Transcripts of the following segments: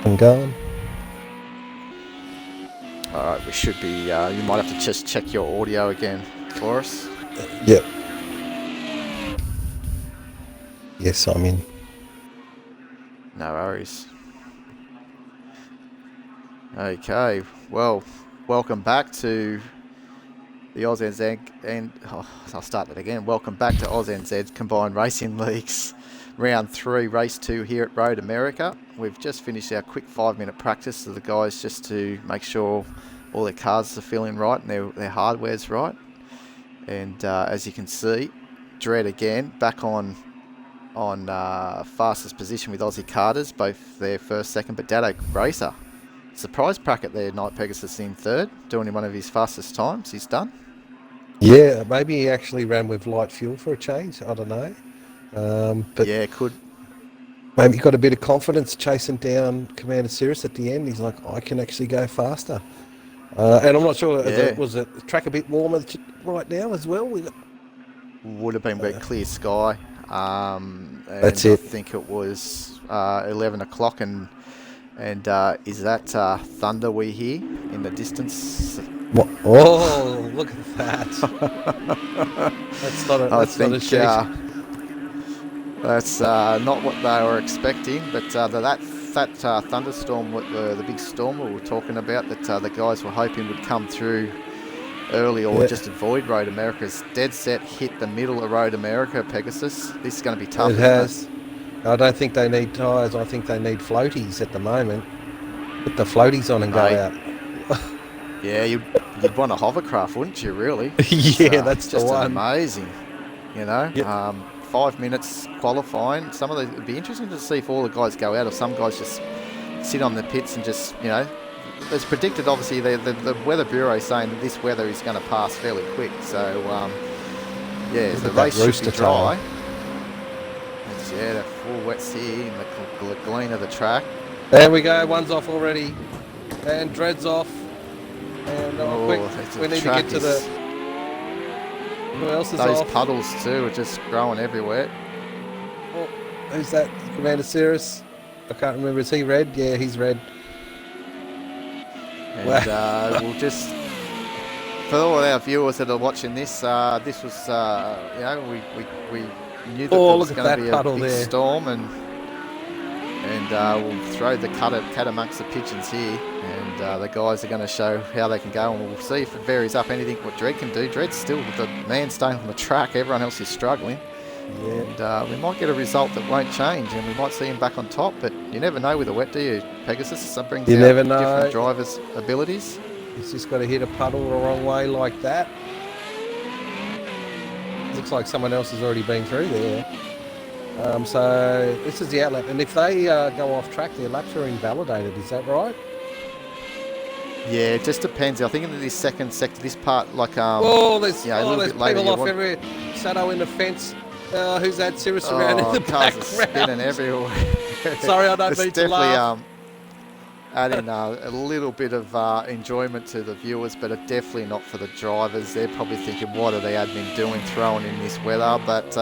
and going. Alright, we should be, you might have to just check your audio again for us. Yep. Yes, I'm in. No worries. Okay, well, welcome back to the ANZCRL, and I'll start that again. Welcome back to ANZCRL Combined Racing Leagues Round 3, Race 2 here at Road America. We've just finished our quick 5-minute practice of the guys just to make sure all their cars are feeling right and their hardware's right. And as you can see, Dredd again back on fastest position with Aussie Carters, both their first, second, but Dado Racer. Surprise bracket there, Night Pegasus in third, doing one of his fastest times he's done. Yeah, maybe he actually ran with light fuel for a change. I don't know. But yeah, could. Maybe he got a bit of confidence chasing down Commander Cirrus at the end. He's like, I can actually go faster. And I'm not sure, was the track a bit warmer right now as well? Would have been clear sky. And that's it. I think it was 11 o'clock and is that thunder we hear in the distance? What? Oh, look at that. That's not a shake. That's not what they were expecting, but that thunderstorm, the big storm we were talking about, that the guys were hoping would come through early or just avoid Road America's dead set hit the middle of Road America, Pegasus. This is going to be tough. It has. I don't think they need tyres. I think they need floaties at the moment. Put the floaties on and go out. Yeah, you'd want a hovercraft, wouldn't you, really? Yeah, that's just the one. Amazing, you know. Yep. 5 minutes qualifying. It'd be interesting to see if all the guys go out or some guys just sit on the pits and just, you know, as predicted, obviously, the Weather Bureau is saying that this weather is going to pass fairly quick. So, the race should be dry. The full wets here in the glean of the track. There we go. One's off already. And Dredd's off. And quick, we need to get to the... Who else is Those off? puddles too are just growing everywhere. Oh, who's that? Commander Cirrus? I can't remember. Is he red? Yeah, he's red. And we'll just... For all our viewers that are watching this, this was, we knew that there was going to be a big storm, and we'll throw the cat amongst the pigeons here, and the guys are going to show how they can go, and we'll see if it varies up anything what Dredd can do. Dredd's still the man staying on the track. Everyone else is struggling. Yeah. And we might get a result that won't change, and we might see him back on top, but you never know with the wet, do you, Pegasus? It brings out different drivers' abilities. He's just got to hit a puddle the wrong way like that. Looks like someone else has already been through there. So this is the outlet, and if they go off track, their laps are invalidated. Is that right? Yeah, it just depends. I think in this second sector, this part, like there's people off everywhere. Shadow in the fence. Who's that? Cirrus around in the background. Spinning everywhere. Sorry, I don't mean to laugh. Adding a little bit of enjoyment to the viewers, but definitely not for the drivers. They're probably thinking, what are the admin doing throwing in this weather? But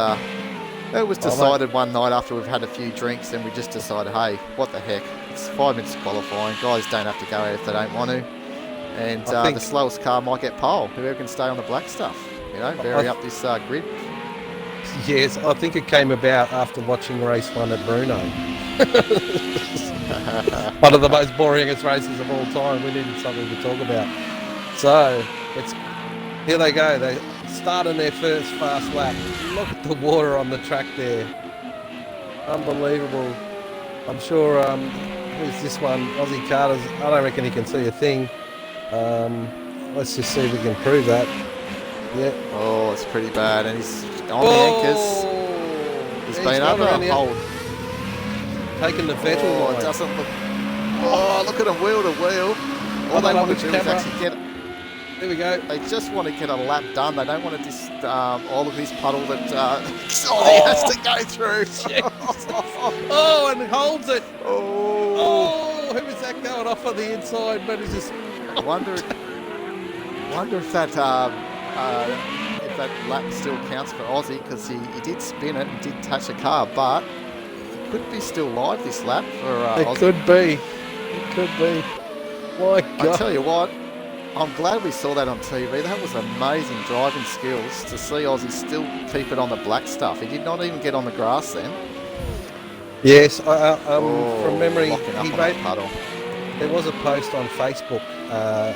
it was decided one night after we've had a few drinks, and we just decided, hey, what the heck? It's 5 minutes qualifying. Guys don't have to go out if they don't want to. And the slowest car might get pole. Whoever can stay on the black stuff, you know, vary up this grid. Yes, I think it came about after watching race 1 at Bruno. One of the most boringest races of all time. We needed something to talk about. So, here they go. They start on their first fast lap. Look at the water on the track there. Unbelievable. I'm sure, who's this one? Aussie Carters. I don't reckon he can see a thing. Let's just see if we can prove that. Yeah. Oh, it's pretty bad. And he's on the anchors. He's been under a hold. Taking the Vettel line. It doesn't look... Oh, look at him wheel to wheel. All they want to do is actually get... There we go. They just want to get a lap done. They don't want to just all of this puddle that he has to go through. Oh, and holds it. Oh, who was that going off on the inside? But he's just... I wonder if that lap still counts for Aussie, because he did spin it and did touch the car, but it could be still live this lap for It Aussie. could be. could be. My I God. tell you what, I'm glad we saw that on TV. That was amazing driving skills to see Aussie still keep it on the black stuff. He did not even get on the grass then. Yes, from Oh, memory, locking up on that puddle. there was a post on Facebook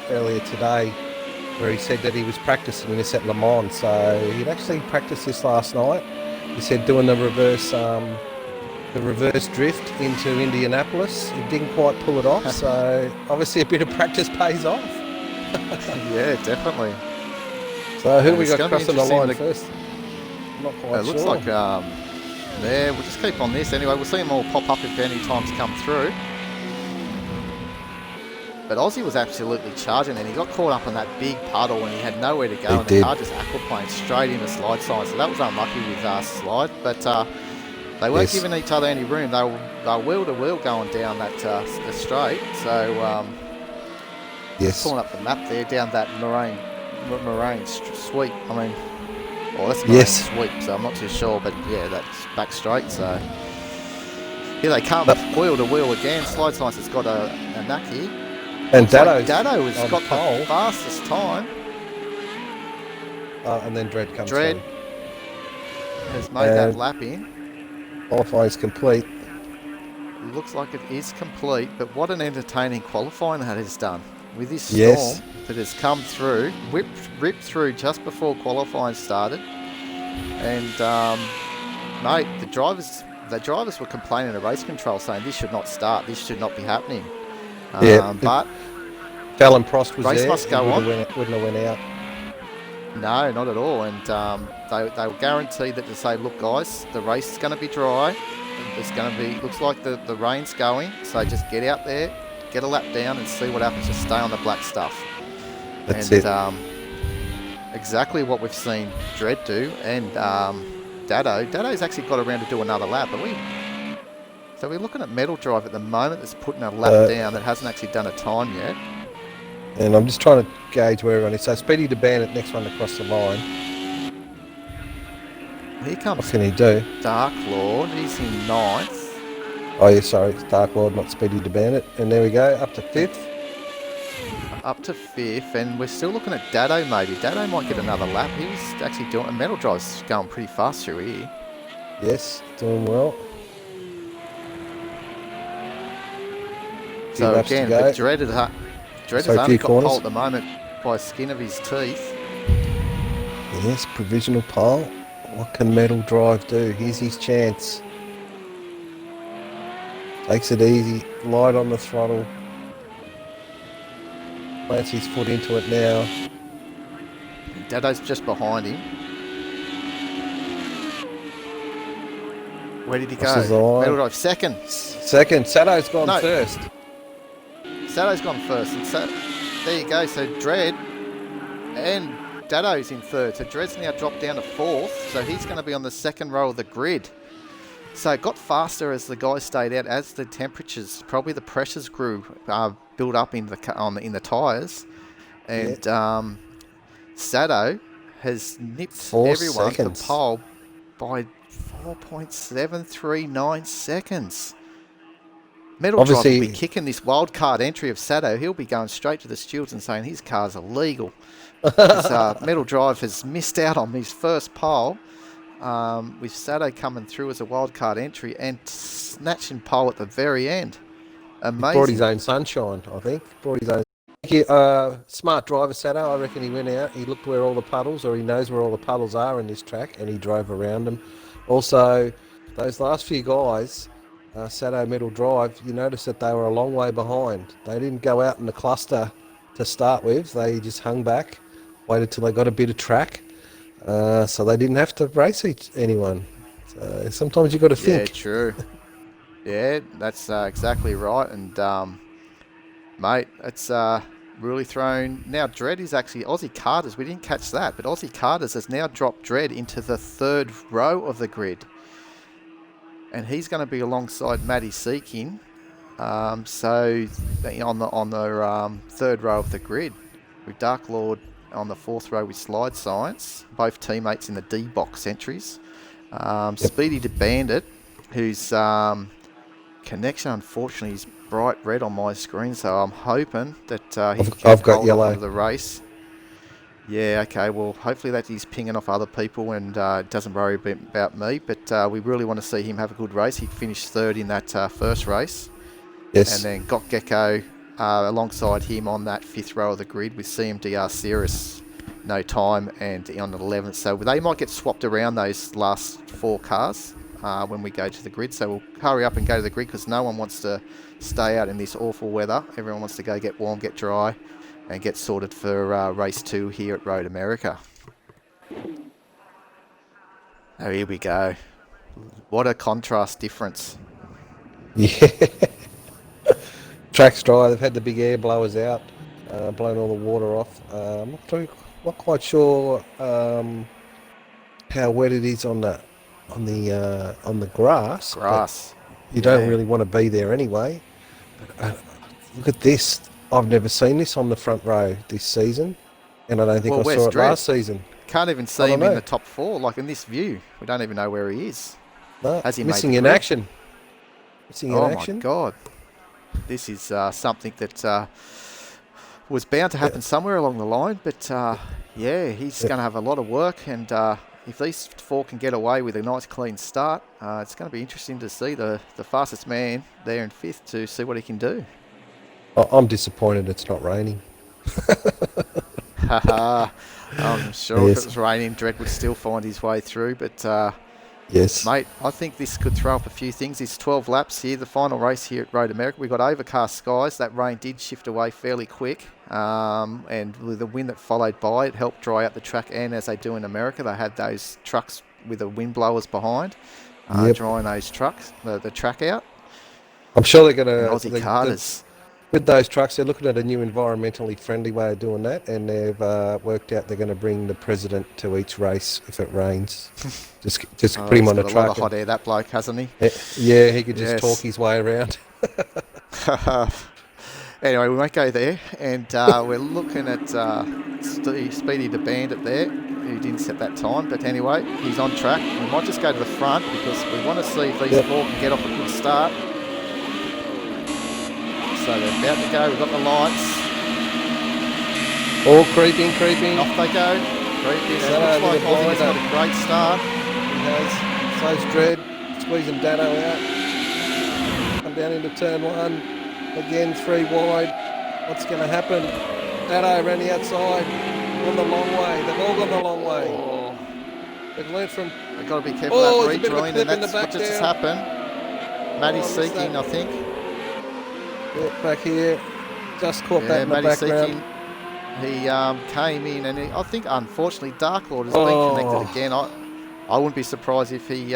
earlier today where he said that he was practicing this at Le Mans. So he'd actually practiced this last night. He said doing the reverse drift into Indianapolis. He didn't quite pull it off, so obviously a bit of practice pays off. Yeah, definitely. So who And we it's got gonna be crossing the line interesting first? I'm not quite It sure. looks like there. We'll just keep on this anyway. We'll see them all pop up if any times come through. But Aussie was absolutely charging, and he got caught up in that big puddle, and he had nowhere to go, and the car just aquaplaned straight into slide sign. So that was unlucky with slide, but they weren't giving each other any room. They were wheel to wheel going down that the straight. So pulling up the map there down that moraine sweep. I mean, well, that's moraine sweep, so I'm not too sure, but yeah, that's back straight. So here they come, wheel to wheel again. Slide Science has got a knack here. And Dado has got the fastest time. And then Dredd comes Dredd has made that lap in. Qualifying's complete. It looks like it is complete, but what an entertaining qualifying that has done. With this storm that has come through, ripped through just before qualifying started. And, mate, the drivers were complaining to race control saying this should not start, this should not be happening. But Fallon Prost was race there. Must go on. Wouldn't have went out. No, not at all. And they were guaranteed that to say, look, guys, the race is going to be dry. It's going to be, looks like the rain's going. So just get out there, get a lap down, and see what happens. Just stay on the black stuff. That's it. Exactly what we've seen Dredd do, and Dado's actually got around to do another lap. So we're looking at Metal Drive at the moment that's putting a lap down that hasn't actually done a time yet. And I'm just trying to gauge where everyone is. So Speedy the Bandit, next one to cross the line. Here comes what can he do? Dark Lord. He's in ninth. Oh yeah, sorry, it's Dark Lord, not Speedy the Bandit. And there we go, up to fifth. Up to fifth, and we're still looking at Dado maybe. Dado might get another lap. He was actually doing a Metal Drive's going pretty fast through here. Yes, doing well. So again, but Dredd has only got pole at the moment by the skin of his teeth. Yes, provisional pole. What can Metal Drive do? Here's his chance. Takes it easy, light on the throttle. Plants his foot into it now. Dado's just behind him. Where did he go? Metal Drive second. Sado's gone first. Sado's gone first. And so, there you go. So Dredd and Dado's in third. So Dredd's now dropped down to fourth. So he's going to be on the second row of the grid. So it got faster as the guys stayed out, as the temperatures, probably the pressures grew, built up in the tyres. And Sado has nipped everyone to pole by 4.739 seconds. Metal Drive will be kicking this wild card entry of Sado. He'll be going straight to the stewards and saying his car's illegal. Metal Drive has missed out on his first pole, with Sado coming through as a wild card entry and snatching pole at the very end. Amazing. He brought his own sunshine, I think. Smart driver, Sado. I reckon he went out. He looked where all the puddles, or he knows where all the puddles are in this track, and he drove around them. Also, those last few guys, Sado, Metal Drive, you notice that they were a long way behind. They didn't go out in the cluster to start with. They just hung back, waited till they got a bit of track, so they didn't have to race anyone. So sometimes you got to think. Yeah, true. Yeah, that's exactly right. And mate, it's really thrown. Now Dredd is actually Aussie Carters. We didn't catch that, but Aussie Carters has now dropped Dredd into the third row of the grid. And he's going to be alongside Matty Seeking, so on the third row of the grid, with Dark Lord on the fourth row with Slide Science, both teammates in the D box entries. Speedy the Bandit, whose connection unfortunately is bright red on my screen, so I'm hoping that he can I've got hold yellow. off onto the race. Yeah, okay, well, hopefully that he's pinging off other people and doesn't worry about me, but we really want to see him have a good race. He finished third in that first race. Yes. And then Got Gecko alongside him on that 5th row of the grid with CMDR Cirrus, no time, and on the 11th. So they might get swapped around, those last 4 cars, when we go to the grid. So we'll hurry up and go to the grid because no one wants to stay out in this awful weather. Everyone wants to go get warm, get dry, and get sorted for race 2 here at Road America. Oh, here we go. What a contrast difference. Yeah. Track's dry. They've had the big air blowers out, blown all the water off. I'm not quite sure how wet it is on the grass. Grass. You don't really want to be there anyway. But, look at this. I've never seen this on the front row this season, and I don't think I saw it last season. Can't even see him in the top 4, like in this view. We don't even know where he is. No, Has he missing made in the grid? action. Missing in action. Oh my God. This is something that was bound to happen somewhere along the line, but yeah, he's going to have a lot of work, and if these 4 can get away with a nice clean start, it's going to be interesting to see the fastest man there in 5th to see what he can do. I'm disappointed it's not raining. I'm sure if it was raining, Dredd would still find his way through, but yes, mate, I think this could throw up a few things. It's 12 laps here, the final race here at Road America. We got overcast skies. That rain did shift away fairly quick, and with the wind that followed by, it helped dry out the track. And as they do in America, they had those trucks with the wind blowers behind, drying those trucks, the track out. I'm sure they're going to Aussie Carters. With those trucks, they're looking at a new environmentally friendly way of doing that, and they've worked out they're going to bring the president to each race if it rains. just put him on a truck. A lot of hot air, that bloke, hasn't he? Yeah, he could just talk his way around. Anyway, we won't go there, and we're looking at Speedy the Bandit there, who didn't set that time, but anyway, he's on track. We might just go to the front because we want to see if these 4 can get off a good start. So they're about to go. We've got the lights. All creeping. Off they go. Creeping. It looks like Aussie's got a great start. He has. So's Dredd. Squeezing Dado out. Come down into turn 1. Again, 3 wide. What's going to happen? Dado around the outside. On the long way. They've all gone the long way. Oh. They've learned from... They've got to be careful of that rejoin, and that's what just has happened. Matty's seeking, I think. Yeah, back here, just caught that in the background. He came in, and I think unfortunately Dark Lord has been connected again. I wouldn't be surprised if he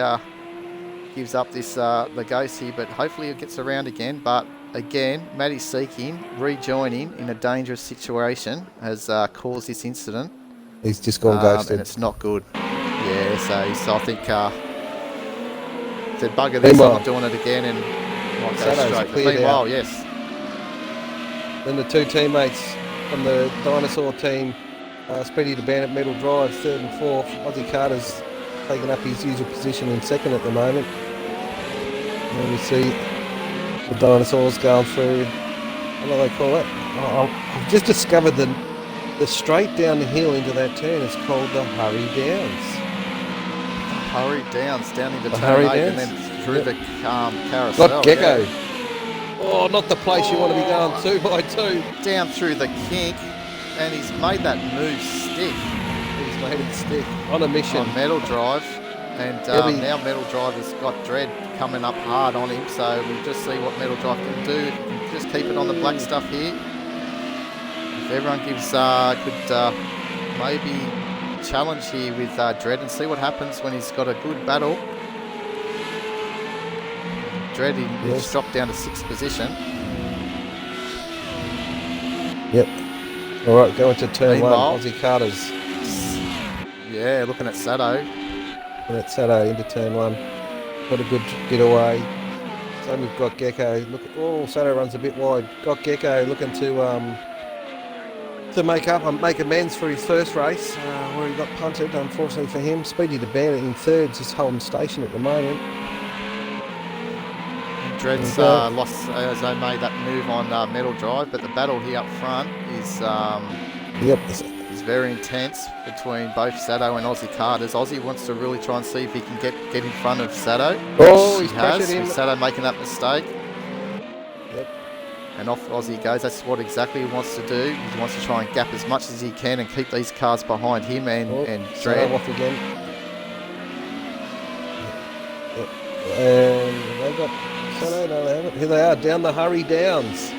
gives up this the ghost here, but hopefully he gets around again. But again, Matty seeking, rejoining in a dangerous situation has caused this incident. He's just gone ghosted, and it's not good. Yeah, so I think said bugger this, I'm not doing it again, and might go straight. But meanwhile, yes. Then the 2 teammates from the Dinosaur team, Speedy the Bandit, Metal Drive, 3rd and 4th. Aussie Carter's taking up his usual position in 2nd at the moment. And we see the Dinosaurs going through, what do they call it? I've just discovered the straight down the hill into that turn is called the Hurry Downs. Hurry Downs, down into turn 8 and then through the carousel. Got Gecko. Oh, not the place you want to be going 2 by 2. Down through the kink, and he's made that move stick. He's made it stick. On a mission. On Metal Drive. And now Metal Drive has got Dredd coming up hard on him, so we'll just see what Metal Drive can do. If he can just keep it on the black stuff here. If everyone gives could maybe challenge here with Dredd and see what happens when he's got a good battle. Dredd has dropped down to 6th position. Yep. All right, going to turn 1. Aussie Carters. Yeah, looking at Sado. And at Sado into turn 1. Got a good getaway. Same with Got Gecko. Look, Sado runs a bit wide. Got Gecko looking to make amends for his first race where he got punted. Unfortunately for him, Speedy the Bandit in 3rd, just holding station at the moment. Dread's lost as they made that move on Metal Drive, but the battle here up front is very intense between both Sato and Aussie Carters. Aussie wants to really try and see if he can get in front of Sato. Oh, he he's has, pressured him. with Sato making that mistake. Yep. And off Aussie goes. That's what exactly he wants to do. He wants to try and gap as much as he can and keep these cars behind him and Dread. Off again. Yep. And they got Sato. No, they haven't. Here they are down the Hurry Downs.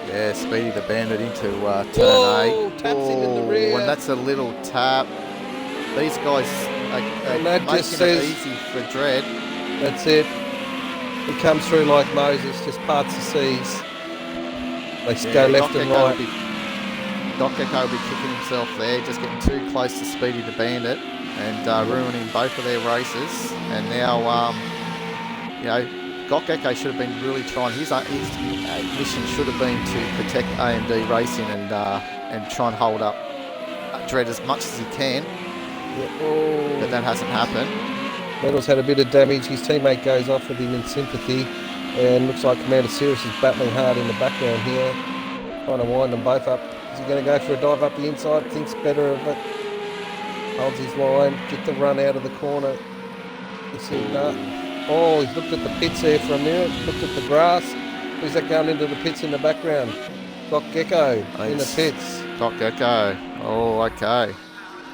Yeah, Speedy the Bandit into turn 8. Taps him in the rear. And that's a little tap. These guys are that making just says, it easy for Dread. That's it. He comes through like Moses, just parts the seas. They go left and right. Doc Gecko will be kicking himself there, just getting too close to Speedy the Bandit and ruining both of their races. And now, Doc Gecko should have been really trying. His mission should have been to protect AMD Racing and try and hold up Dread as much as he can. Yeah. But that hasn't happened. Metal's had a bit of damage. His teammate goes off with him in sympathy, and looks like Commander Cirrus is battling hard in the background here, trying to wind them both up. Is he going to go for a dive up the inside? Thinks better of it. Holds his line. Get the run out of the corner. You see that? Oh, he's looked at the pits there for a minute. Looked at the grass. Who's that going into the pits in the background? Doc Gecko in the pits. Doc Gecko. Oh, okay.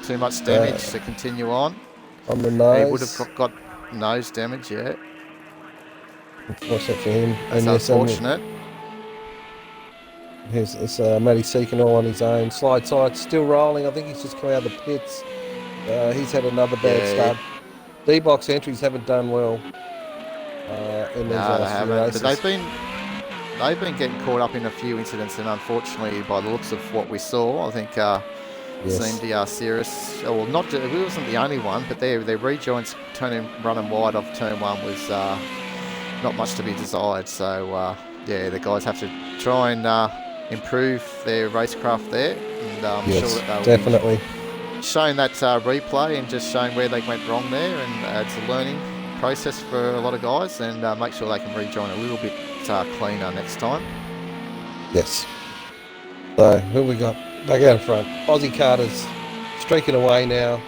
Too much damage to continue on. On the nose. He would have got nose damage, yeah. Unfortunate for him. That's unfortunate. It's Matty Seeking all on his own. Slide side, still rolling. I think he's just come out of the pits. He's had another bad start. D-box entries haven't done well in these last few races. But they've been getting caught up in a few incidents, and unfortunately, by the looks of what we saw, I think seemed Cirrus, well, it wasn't the only one, but their rejoins running wide off turn 1 was not much to be desired. So the guys have to try and improve their racecraft there, and I'm sure that they'll definitely be showing that replay and just showing where they went wrong there, and it's a learning process for a lot of guys, and make sure they can rejoin a little bit cleaner next time. Yes. So who we got back out front? Aussie Carter's streaking away now.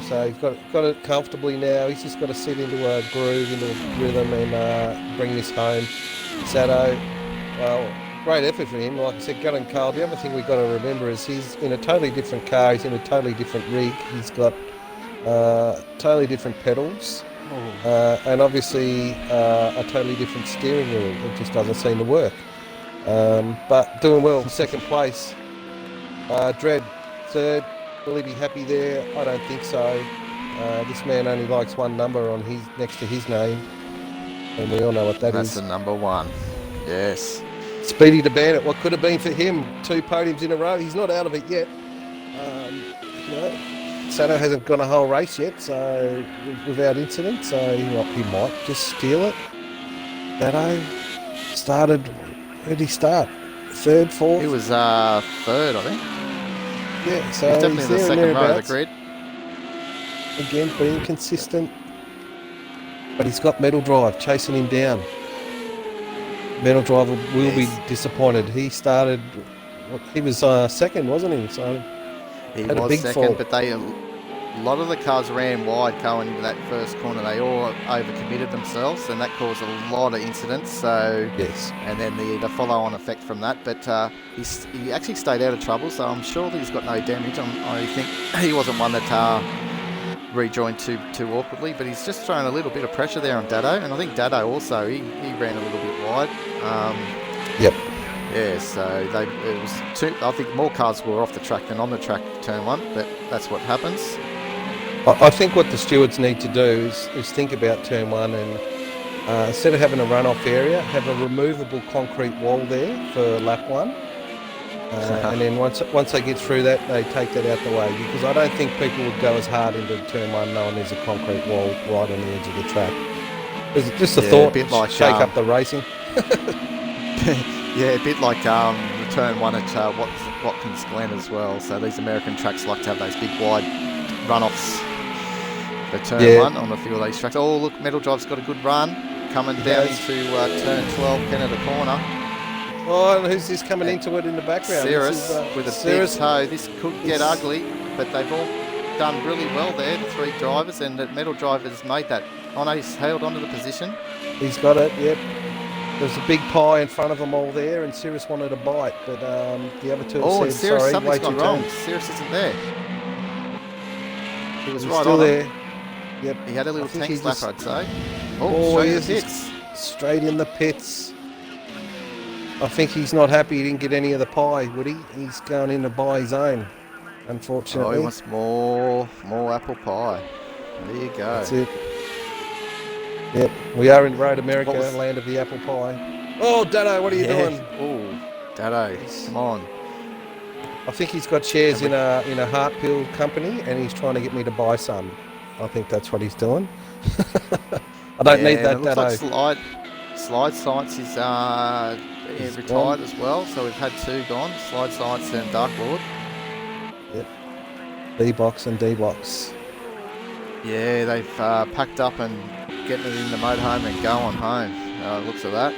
So he's got it comfortably now. He's just got to sit into a groove, into a rhythm, and bring this home. Sato, well, great effort for him. Like I said, Gun and Carl. The other thing we've got to remember is he's in a totally different car. He's in a totally different rig. He's got totally different pedals, and obviously a totally different steering wheel. It just doesn't seem to work. But doing well, second place. Dread, third. Will he be happy there? I don't think so. This man only likes one number on his next to his name, and we all know what That's the number 1. Yes. Speedy the Bandit. What could have been for him? 2 podiums in a row. He's not out of it yet. Sato hasn't gone a whole race yet, so without incident. So he might just steal it. Sato started. Where did he start? 3rd, 4th? He was 3rd, I think. Yeah, so he's definitely in the second row of the grid. Again, being consistent. But he's got Metal Drive chasing him down. Metal Drive will be disappointed. He started, he was second, wasn't he? So he was second, but a lot of the cars ran wide going into that first corner. They all overcommitted themselves, and that caused a lot of incidents. So and then the follow-on effect from that. But he actually stayed out of trouble, so I'm sure that he's got no damage. I think he wasn't one that rejoined too awkwardly, but he's just thrown a little bit of pressure there on Dado, and I think Dado also he ran a little bit wide. Yeah, so it was I think more cars were off the track than on the track turn 1, but that's what happens. I think what the stewards need to do is think about turn 1 and instead of having a runoff area, have a removable concrete wall there for lap 1. And then once they get through that, they take that out the way, because I don't think people would go as hard into turn 1 knowing there's a concrete wall right on the edge of the track. It's just a thought, a bit like, shake up the racing. Yeah, a bit like the turn 1 at Watkins Glen as well. So these American tracks like to have those big wide runoffs for turn 1 on a few of these tracks. Oh, look, Metal Drive's got a good run. coming He down goes. into turn 12, Canada corner. Oh, and who's this coming into it in the background? Cirrus This is, with a Cirrus. big toe. This could get ugly, but they've all done really well there, the three drivers, and the metal driver's made that. Oh no, he's held onto the position. He's got it, yep. There's a big pie in front of them all there, and Cirrus wanted a bite, but the other two Oh, said, and Cirrus, sorry, something's wait gone your wrong. turn. Cirrus isn't there. He was He's right still on there. him. Yep. He had a little I think tank he slap, just- I'd say. Oh, Straight he in is. the pits. Straight in the pits. I think he's not happy he didn't get any of the pie, would he? He's going in to buy his own, Oh, unfortunately. he wants more apple pie. There you go. That's it. Yep, we are in Road America, What was- land of the apple pie. Oh, Dado, what are you doing? Oh, Dado, come on. I think he's got shares in a heart pill company, and he's trying to get me to buy some. I think that's what he's doing. I don't need that, it looks Dado. like Slide Science is He's retired gone. as well, so we've had two gone, Slide Science and Dark Lord. B-box and D-box. Yeah, they've packed up and getting it in the motorhome and going home. Looks of that.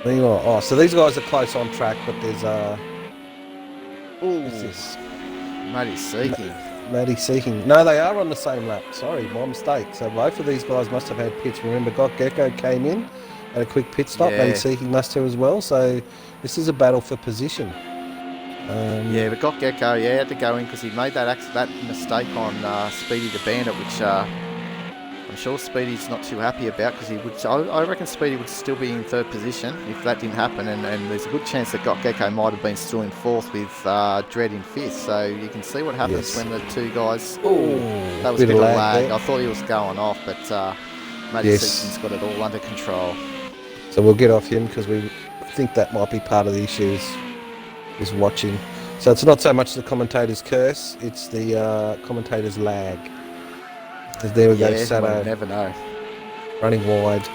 There you are. Oh, so these guys are close on track, but there's Ooh, what's this? Matty Seeking. Maddie Seeking. No, they are on the same lap. Sorry, my mistake. So both of these guys must have had pits. Remember, Got Gecko came in at a quick pit stop. Yeah. Maddie Seeking must have as well. So this is a battle for position. Yeah, but Got Gecko, had to go in because he made that mistake on Speedy the Bandit, which I'm sure Speedy's not too happy about because I reckon Speedy would still be in third position if that didn't happen, and there's a good chance that Got Gecko might have been still in fourth with Dread in fifth. So you can see what happens Yes. when the two guys. Ooh, That was a bit of lag. there. I thought he was going off, but Matty Yes. Seeking's got it all under control. So we'll get off him because we think that might be part of the issue is watching. So it's not so much the commentator's curse, it's the commentator's lag. 'Cause there we go, You Sato never know. running wide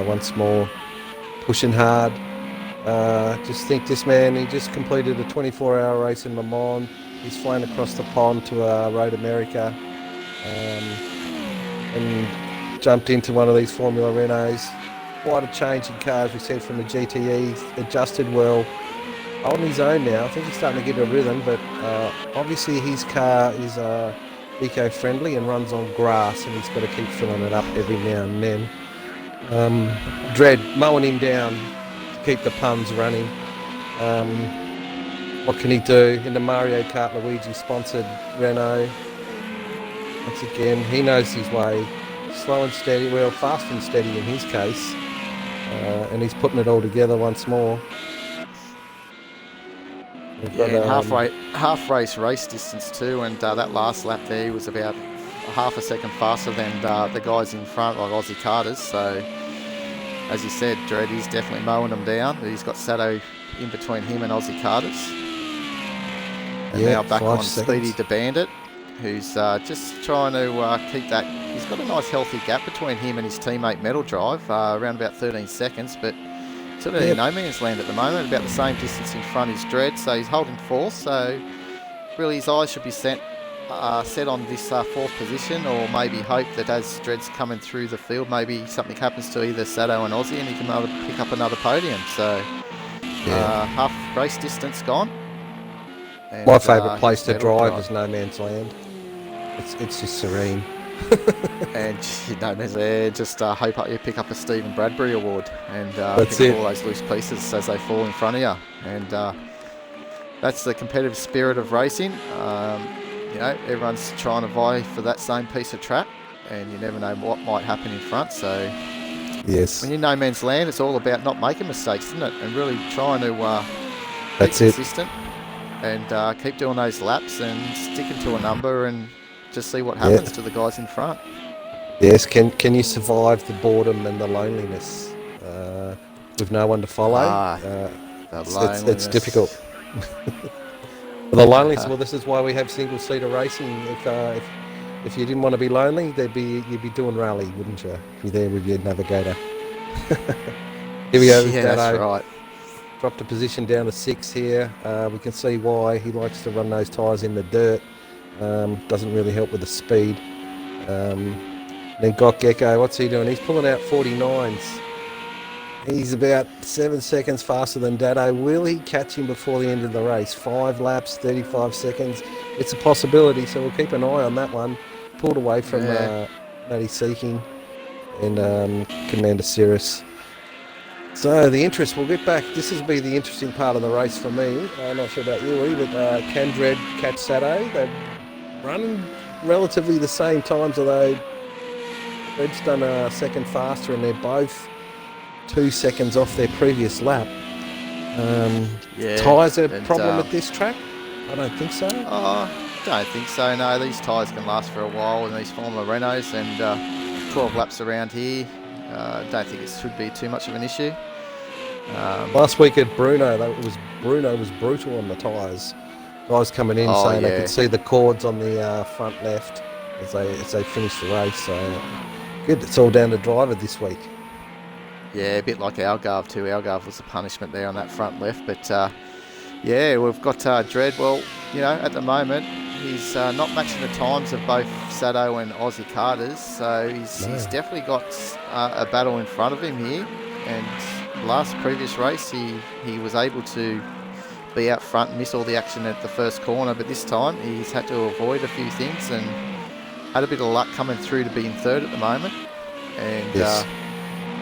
once more, pushing hard. Just think this man, he just completed a 24-hour race in Le Mans. He's flown across the pond to Road America and jumped into one of these Formula Renaults. Quite a change in cars, we said, from the GTE. Adjusted well, holding his own now. I think he's starting to get a rhythm, but obviously his car is eco-friendly and runs on grass, and he's got to keep filling it up every now and then. Dread mowing him down to keep the puns running. What can he do in the Mario Kart Luigi sponsored Renault? Once again, he knows his way. Slow and steady, well, fast and steady in his case. And he's putting it all together once more. We've got, Half race distance too, and that last lap there he was about half a second faster than the guys in front, like Aussie Carters. So, as you said, Dread is definitely mowing them down. He's got Sato in between him and Aussie Carters. And now back on Speedy the Bandit, who's just trying to keep that. He's got a nice healthy gap between him and his teammate Metal Drive, around about 13 seconds, but sort of in no man's land at the moment, about the same distance in front as Dread, so he's holding fourth. So really his eyes should be set on this fourth position, or maybe hope that as Dread's coming through the field, maybe something happens to either Sato and Aussie and he can pick up another podium. So half race distance gone. And, my favourite place to Metal drive is no man's land. It's just serene. And just hope you pick up a Stephen Bradbury award and That's pick it. up all those loose pieces as they fall in front of you. And that's the competitive spirit of racing. Everyone's trying to vie for that same piece of track, and you never know what might happen in front. So Yes, when you're no man's land, it's all about not making mistakes, isn't it? And really trying to be that's it. consistent and keep doing those laps and sticking to a number and just see what happens to the guys in front. Yes, can you survive the boredom and the loneliness with no one to follow? It's difficult. The loneliness. Well, this is why we have single-seater racing. If you didn't want to be lonely, you'd be doing rally, wouldn't you? You're there with your navigator. Here we go. Yeah, that's right. Dropped a position down to 6 here. We can see why he likes to run those tyres in the dirt. Doesn't really help with the speed. Then got Gecko. What's he doing? He's pulling out 49s. He's about 7 seconds faster than Dado. Will he catch him before the end of the race? 5 laps, 35 seconds. It's a possibility, so we'll keep an eye on that one. Pulled away from Matty Seeking and Commander Cirrus. So the interest, we'll get back. This has been the interesting part of the race for me. I'm not sure about you, but can Dredd catch Sato? They're running relatively the same times, although Dredd's done a second faster and they're both 2 seconds off their previous lap. Tyres a problem with this track? I don't think so. Don't think so, no. These tyres can last for a while in these former Renaults, and 12 laps around here. Don't think it should be too much of an issue. Last week at Bruno, Bruno was brutal on the tyres. Guys coming in saying they could see the cords on the front left as they finished the race. So good. It's all down to driver this week. Yeah, a bit like Algarve too. Algarve was the punishment there on that front left. But yeah, we've got Dredd. Well, you know, at the moment he's not matching the times of both Sato and Aussie Carters, so he's definitely got a battle in front of him here. And previous race, he was able to be out front and miss all the action at the first corner, but this time he's had to avoid a few things and had a bit of luck coming through to be in third at the moment. And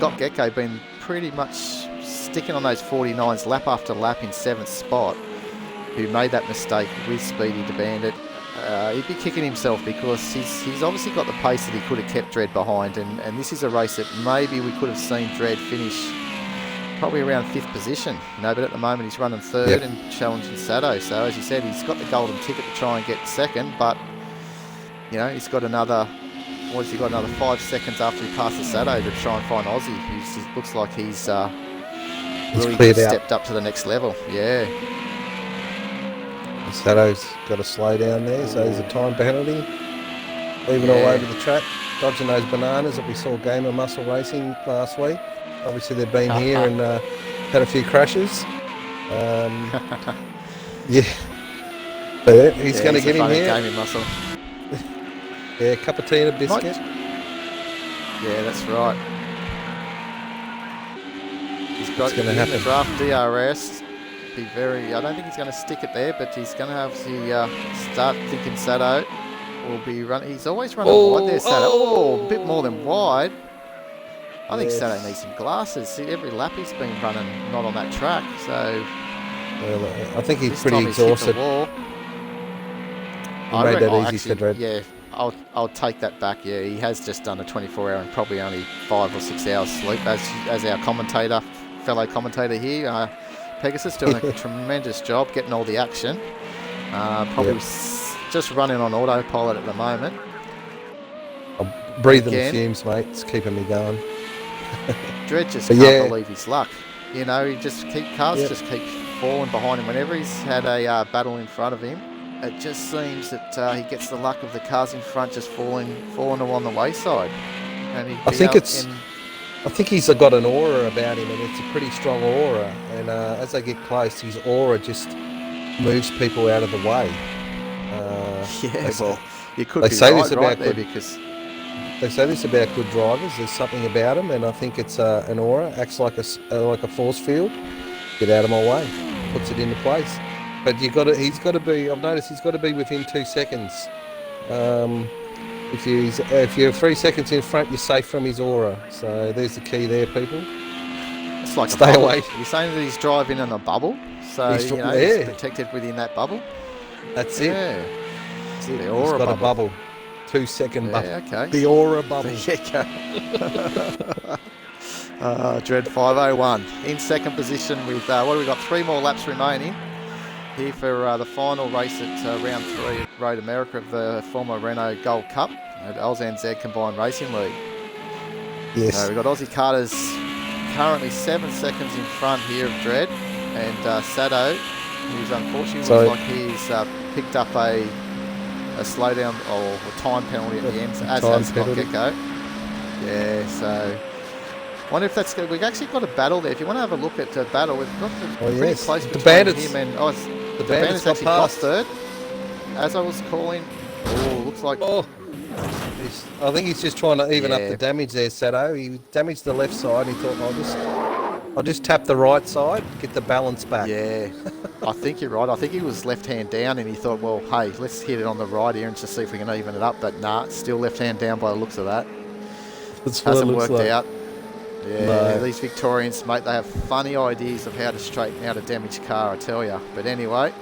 got Gecko been pretty much sticking on those 49s lap after lap in 7th spot, who made that mistake with Speedy to Bandit. He'd be kicking himself because he's obviously got the pace that he could have kept Dredd behind, and this is a race that maybe we could have seen Dredd finish probably around 5th position, you know, but at the moment he's running third and challenging Sato. So as you said, he's got the golden ticket to try and get second, but you know, he's got another 5 seconds after he passes Sato to try and find Aussie, who looks like he's really stepped up to the next level. Yeah. Sato's got to slow down there, so there's a time penalty. Leaving all over the track, dodging those bananas that we saw Gamer Muscle Racing last week. Obviously they've been here and had a few crashes. But he's going to get him here. Gamer Muscle. Yeah, cup of tea and a biscuit. Yeah, that's right. He's got going to happen. The draft DRS. I don't think he's going to stick it there, but he's going to have to start thinking Sato will be running. He's always running wide there, Sato. A bit more than wide. I think Sato needs some glasses. See, every lap he's been running not on that track, so I think he's pretty exhausted. He made that easy for Dredd. Yeah, I'll take that back. Yeah, he has just done a 24-hour and probably only 5 or 6 hours sleep, as our fellow commentator here. Pegasus doing a tremendous job getting all the action. Probably just running on autopilot at the moment. I'm breathing the fumes, mate. It's keeping me going. Dredd just can't believe his luck. You know, cars just keep falling behind him. Whenever he's had a battle in front of him, it just seems that he gets the luck of the cars in front just falling along the wayside. And I think he's got an aura about him, and it's a pretty strong aura. And as they get close, his aura just moves people out of the way. You could be right there because they say this about good drivers. There's something about him, and I think it's an aura. Acts like a force field. Get out of my way. Puts it into place. But he's got to be. I've noticed he's got to be within 2 seconds. If you're 3 seconds in front, you're safe from his aura. So there's the key there, people. It's like stay away. You're saying that he's driving in a bubble, so he's protected within that bubble. That's it. Yeah. The aura bubble. A bubble. 2 second bubble. Okay. The aura bubble. Dredd 501 in second position with what have we got? 3 more laps remaining here for the final race at round 3 at Road America of the former Renault Gold Cup at ANZCRL Combined Racing League. Yes. We've got Aussie Carters currently 7 seconds in front here of Dredd, and Sato, who's unfortunately looks like he's picked up a slowdown or a time penalty at the end, as has Gecko. Yeah, so wonder if that's good. We've actually got a battle there. If you want to have a look at battle, we've got pretty close between him and the Bandits actually got third. As I was calling, looks like I think he's just trying to even up Yeah. the damage there, Sato. He damaged the left side and he thought, I'll just tap the right side, get the balance back. Yeah, I think you're right. I think he was left hand down and he thought, well, hey, let's hit it on the right here and just see if we can even it up. But nah, still left hand down by the looks of that. That's what it Hasn't looks worked like. out. Yeah, No. these Victorians, mate, they have funny ideas of how to straighten out a damaged car, I tell you. But anyway,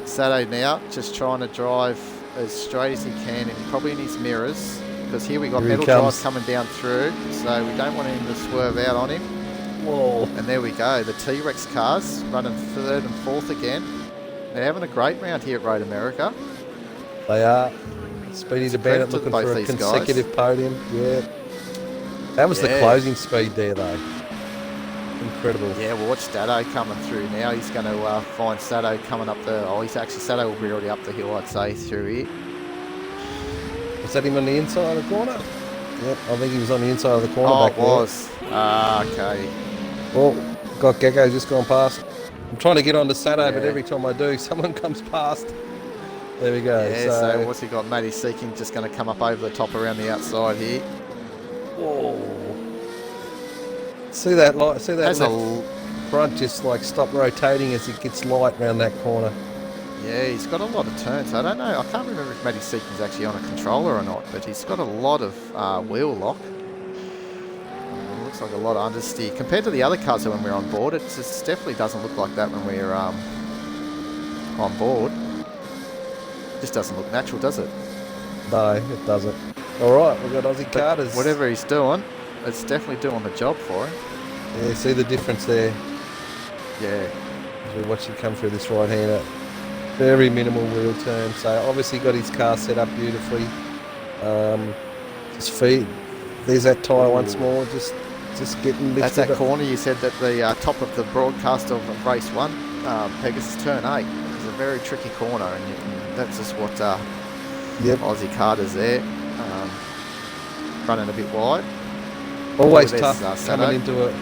Sato now just trying to drive as straight as he can, and he probably needs mirrors because here we got Here he metal drive comes. coming down through, so we don't want him to swerve out on him. Whoa. And there we go, the T-Rex cars running third and fourth again. They're having a great round here at Road America. They are. Speedy the credit Bandit to looking both for a these guys. consecutive podium. Yeah. That was the Yeah. closing speed there, though. Incredible. Yeah, well, watch Dado coming through now. He's going to find Sato coming up the... Oh, Sato will be already up the hill, I'd say, through here. Was that him on the inside of the corner? Yep, I think he was on the inside of the corner Oh, back it was. Okay. there. Oh, got Gecko just gone past. I'm trying to get onto Sato, but Yeah. every time I do, someone comes past. There we go. Yeah, so what's he got? Matty Seeking just going to come up over the top around the outside here. Whoa. See that light? See that Has left front just like stop rotating as it gets light around that corner. Yeah, he's got a lot of turns. I don't know. I can't remember if Matty Seeking's actually on a controller or not, but he's got a lot of wheel lock. Looks like a lot of understeer. Compared to the other cars that when we're on board, it just definitely doesn't look like that when we're on board. Just doesn't look natural, does it? No, it doesn't. All right, we've got Aussie Carters. Whatever he's doing, it's definitely doing the job for him. Yeah, see the difference there Yeah. as we watch him come through this right-hander. Very minimal wheel turn. So obviously got his car set up beautifully. Just feed. There's that tyre once more. Just getting lifted. That's that up. corner you said that the top of the broadcast of race 1, Pegasus turn 8. It's a very tricky corner, and that's just what Yep. Aussie Carter's there. Running a bit wide. Always Oh, tough there's, coming Sato. into it.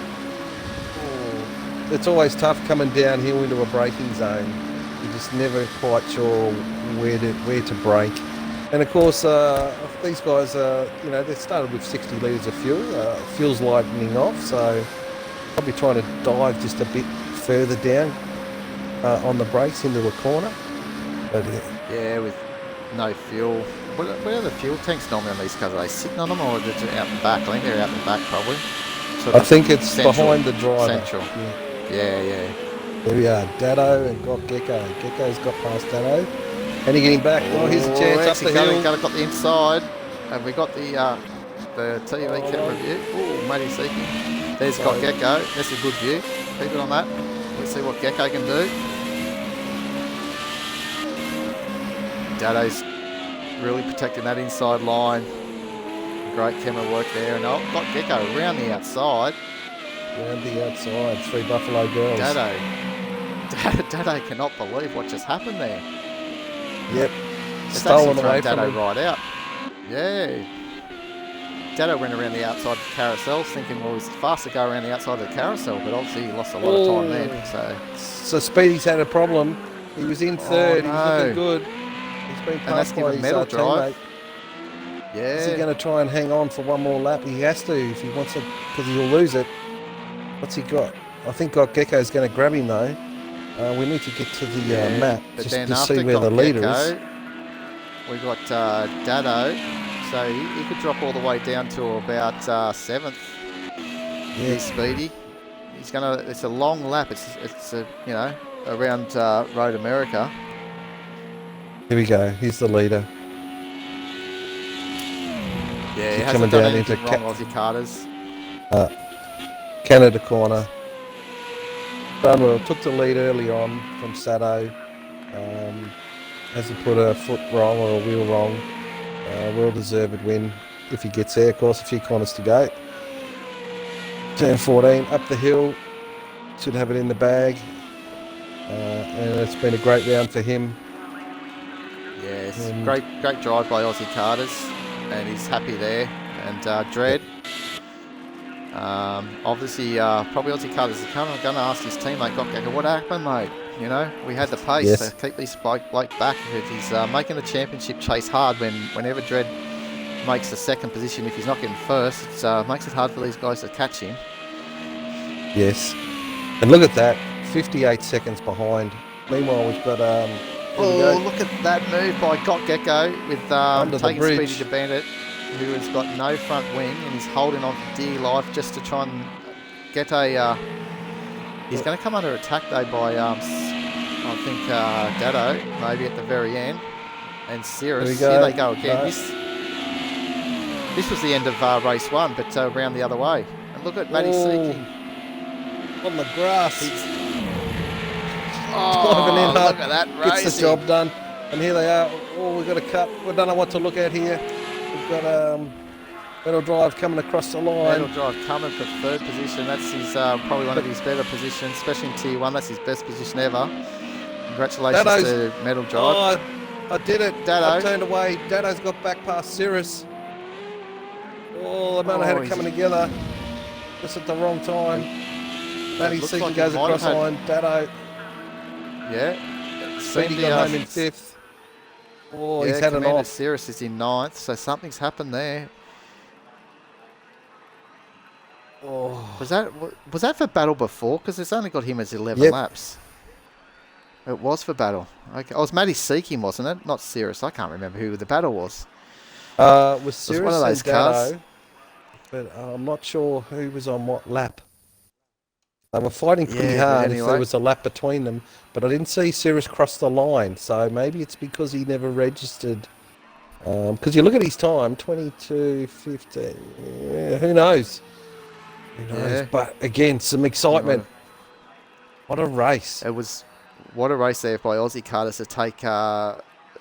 It's always tough coming downhill into a braking zone. You're just never quite sure where to brake. And of course, these guys, they started with 60 litres of fuel. Fuel's lightening off, so probably trying to dive just a bit further down on the brakes into a corner. But Yeah, with no fuel. Where are the fuel tanks normally on these cars? Are they sitting on them or are they out the back? I think they're out the back probably. Sort I of think it's central- behind the driver. Central. Yeah. There we are, Dado and got Gecko. Gecko's got past Dado. And he getting back. Oh, here's a chance up the hill. Got the inside. And we got the TV camera view. Oh, Matty Seeking. There's got Gecko. That's a good view. Keep it on that. Let's see what Gecko can do. Dado's really protecting that inside line. Great camera work there. And I've got Gecko around the outside. Round the outside, 3 Buffalo girls. Dado cannot believe what just happened there. Yep. It's Stolen actually away thrown from Dado him. right out. Yeah. Dado went around the outside of the carousel thinking, well, it's faster to go around the outside of the carousel, but obviously he lost a lot of time there. So Speedy's had a problem. He was in third. no. He's looking good. He's been And that's passed by given his medal drive. teammate. Is he Yeah. going to try and hang on for one more lap? He has to if he wants to, because he'll lose it. What's he got? I think Gecko's going to grab him though. We need to get to the map But just then to after see where the leader Gecko, is. we got Dado. So he could drop all the way down to about 7th. Yeah. Speedy. He's gonna. It's a long lap. It's around Road America. Here we go. He's the leader. Yeah, he He's hasn't coming done down anything into wrong, Aussie Carters. Canada corner. Done well. Took the lead early on from Sato. Hasn't put a foot wrong or a wheel wrong. Well-deserved win if he gets there. Of course, a few corners to go. Turn 14 up the hill. Should have it in the bag. And it's been a great round for him. Yes, And- great drive by Aussie Carters, and he's happy there. And Dredd, obviously, probably Aussie Carters is going to ask his teammate, Gecko, what happened, mate? You know, we had the pace Yes. to keep this bloke back. He's making the championship chase hard whenever Dredd makes the second position. If he's not getting first, it makes it hard for these guys to catch him. Yes. And look at that, 58 seconds behind. Meanwhile, we've got Look at that move by Got Gecko with Under the taking bridge. Speedy to Bandit, who has got no front wing and he's holding on for dear life just to try and get a. He's going to come under attack though by I think Dado maybe at the very end, and Cirrus. Here they go again. No. This was the end of race 1, but round the other way. And look at Matty Seeking on the grass. Driving in hard. Look at that racing. Gets the job done. And here they are. Oh, we've got a cut. We don't know what to look at here. We've got Metal Drive coming across the line. Metal Drive coming for third position. That's his probably one of his better positions, especially in Tier 1. That's his best position ever. Congratulations to Metal Drive. Oh, I did it. Dado. I turned away. Dado's got back past Cirrus. Oh, I don't know how it coming together. Just at the wrong time. Matty Seeking like goes across the line. Dado. Yeah. Speedy got home in 5th. Oh, he's had an off. Cirrus is in 9th, so something's happened there. Oh. Was that for battle before? Because it's only got him as 11 laps. It was for battle. Okay. Oh, it was Matty Seeking, wasn't it? Not Cirrus. I can't remember who the battle was. Was Cirrus one of those and Dado, cars. but I'm not sure who was on what lap. They were fighting pretty hard anyway. if there was a lap between them, but I didn't see Cirrus cross the line, so maybe it's because he never registered. Because you look at his time, 22:15. Yeah, who knows? Who knows? Yeah. But again, some excitement. What a race! What a race there by Aussie Carter to take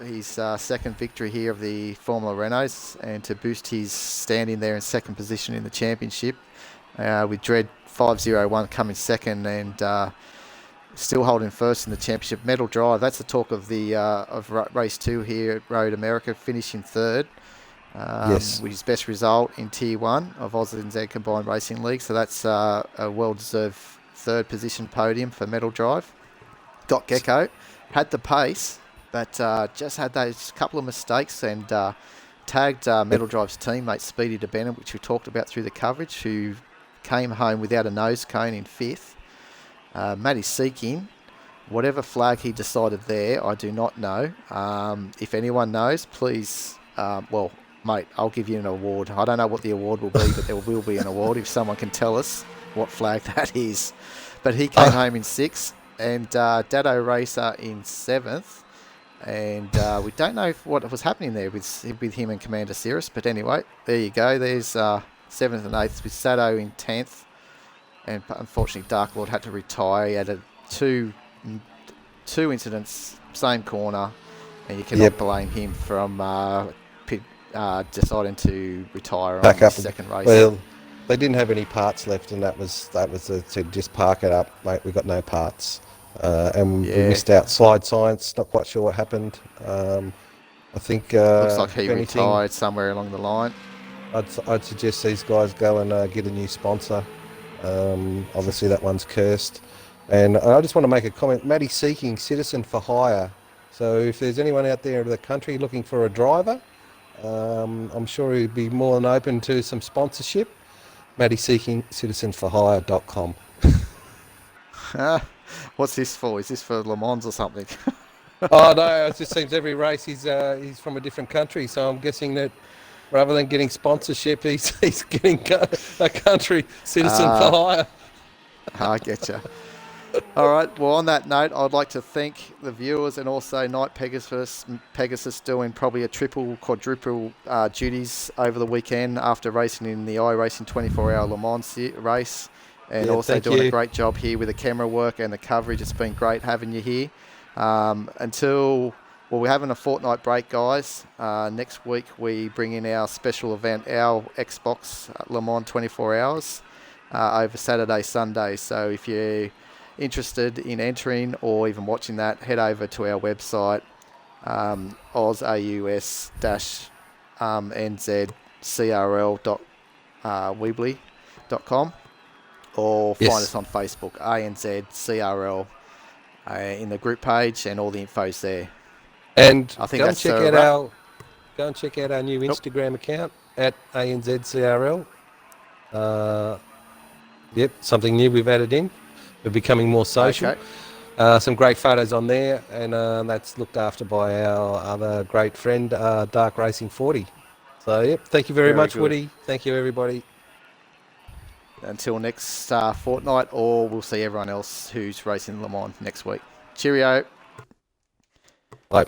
his second victory here of the Formula Renaults and to boost his standing there in second position in the championship, with Dread 501 coming second and still holding first in the championship. Metal Drive, that's the talk of the race 2 here at Road America, finishing third. With his best result in Tier 1 of ANZCRL Combined Racing League. So that's a well-deserved third position podium for Metal Drive. Got Gecko, had the pace, but just had those couple of mistakes and tagged Metal Drive's teammate Speedy to Bennett, which we talked about through the coverage, who came home without a nose cone in 5th. Matty Seeking, whatever flag he decided there, I do not know. If anyone knows, please, mate, I'll give you an award. I don't know what the award will be, but there will be an award if someone can tell us what flag that is. But he came home in 6th, and Dado Racer in 7th. And we don't know what was happening there with him and Commander Cirrus. But anyway, there you go. There's 7th and 8th with Sado in 10th. And unfortunately, Dark Lord had to retire. He had two incidents, same corner. And you cannot blame him from deciding to retire on the second race. Well, they didn't have any parts left, and that was to just park it up, mate. We got no parts, and we missed out. Slide Science, not quite sure what happened. I think looks like he retired somewhere along the line. I'd suggest these guys go and get a new sponsor. Obviously, that one's cursed. And I just want to make a comment. Matty Seeking, citizen for hire. So if there's anyone out there in the country looking for a driver, I'm sure he'd be more than open to some sponsorship. Matty Seeking, citizenforhire.com. What's this for? Is this for Le Mans or something? Oh no, it just seems every race he's from a different country, so I'm guessing that rather than getting sponsorship, he's getting a country citizen for hire. I get you. All right. Well, on that note, I'd like to thank the viewers and also Night Pegasus doing probably a triple, quadruple duties over the weekend after racing in the iRacing 24-hour Le Mans race, and also doing a great job here with the camera work and the coverage. It's been great having you here. We're having a fortnight break, guys. Next week we bring in our special event, our Xbox Le Mans 24 hours over Saturday, Sunday. So if you're interested in entering or even watching that, head over to our website, ozaus-nzcrl.weebly.com, or find us on Facebook, ANZCRL, in the group page, and all the info's there. And I think come check out go and check out our new Instagram account at ANZCRL. Yep, something new we've added in. We're becoming more social. Okay. Some great photos on there, and that's looked after by our other great friend, Dark Racing 40. So, yep, thank you very much, good. Woody. Thank you, everybody. Until next fortnight, or we'll see everyone else who's racing Le Mans next week. Cheerio. Bye.